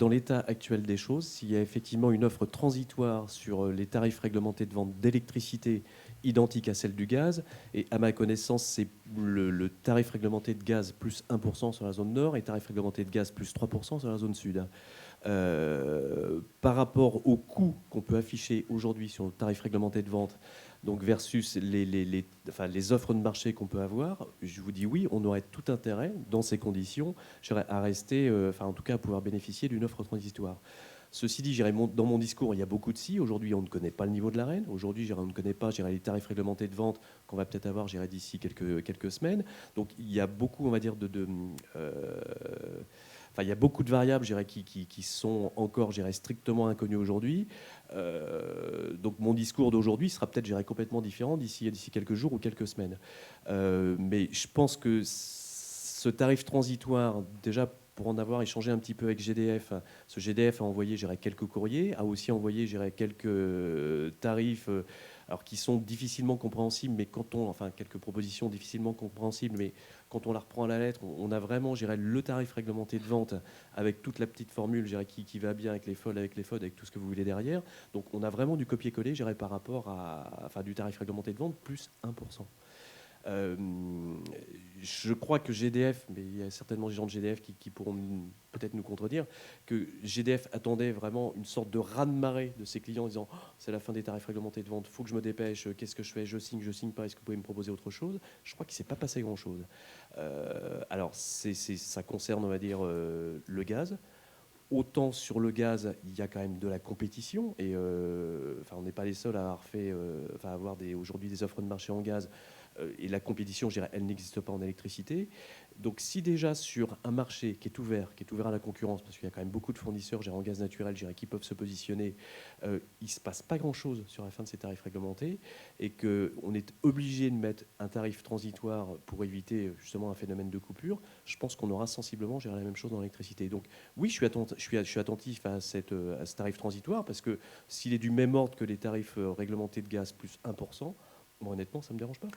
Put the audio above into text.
Dans l'état actuel des choses, s'il y a effectivement une offre transitoire sur les tarifs réglementés de vente d'électricité identique à celle du gaz, et à ma connaissance, c'est le tarif réglementé de gaz plus 1% sur la zone nord et tarif réglementé de gaz plus 3% sur la zone sud. Par rapport au coût qu'on peut afficher aujourd'hui sur le tarif réglementé de vente, donc versus les offres de marché qu'on peut avoir, je vous dis oui, on aurait tout intérêt, dans ces conditions, à rester, en tout cas à pouvoir bénéficier d'une offre transitoire. Ceci dit, dans mon discours, il y a beaucoup de si. Aujourd'hui, on ne connaît pas le niveau de l'Arenh. Aujourd'hui, on ne connaît pas les tarifs réglementés de vente qu'on va peut-être avoir d'ici quelques semaines. Donc, il y a beaucoup, on va dire, il y a beaucoup de variables qui sont encore strictement inconnues aujourd'hui. Donc mon discours d'aujourd'hui sera peut-être complètement différent d'ici quelques jours ou quelques semaines. Mais je pense que ce tarif transitoire, déjà pour en avoir échangé un petit peu avec GDF, ce GDF a envoyé quelques courriers, a aussi envoyé quelques tarifs alors qui sont difficilement compréhensibles, mais quelques propositions difficilement compréhensibles, mais quand on la reprend à la lettre, on a vraiment le tarif réglementé de vente avec toute la petite formule qui va bien avec les FOD, avec tout ce que vous voulez derrière. Donc on a vraiment du copier-coller par rapport du tarif réglementé de vente plus 1%. Je crois que GDF, mais il y a certainement des gens de GDF qui pourront peut-être nous contredire, que GDF attendait vraiment une sorte de raz-de-marée de ses clients en disant oh, c'est la fin des tarifs réglementés de vente, il faut que je me dépêche, qu'est-ce que je fais, je signe pas, est-ce que vous pouvez me proposer autre chose? Je crois qu'il ne s'est pas passé grand-chose. Alors ça concerne, on va dire, le gaz. Autant sur le gaz, il y a quand même de la compétition et on n'est pas les seuls à avoir aujourd'hui des offres de marché en gaz et la compétition, je dirais, elle n'existe pas en électricité. Donc si déjà sur un marché qui est ouvert à la concurrence, parce qu'il y a quand même beaucoup de fournisseurs en gaz naturel qui peuvent se positionner, il ne se passe pas grand-chose sur la fin de ces tarifs réglementés et qu'on est obligé de mettre un tarif transitoire pour éviter justement un phénomène de coupure, je pense qu'on aura sensiblement la même chose dans l'électricité. Donc oui, je suis attentif à ce tarif transitoire parce que s'il est du même ordre que les tarifs réglementés de gaz plus 1%, bon, honnêtement, ça ne me dérange pas.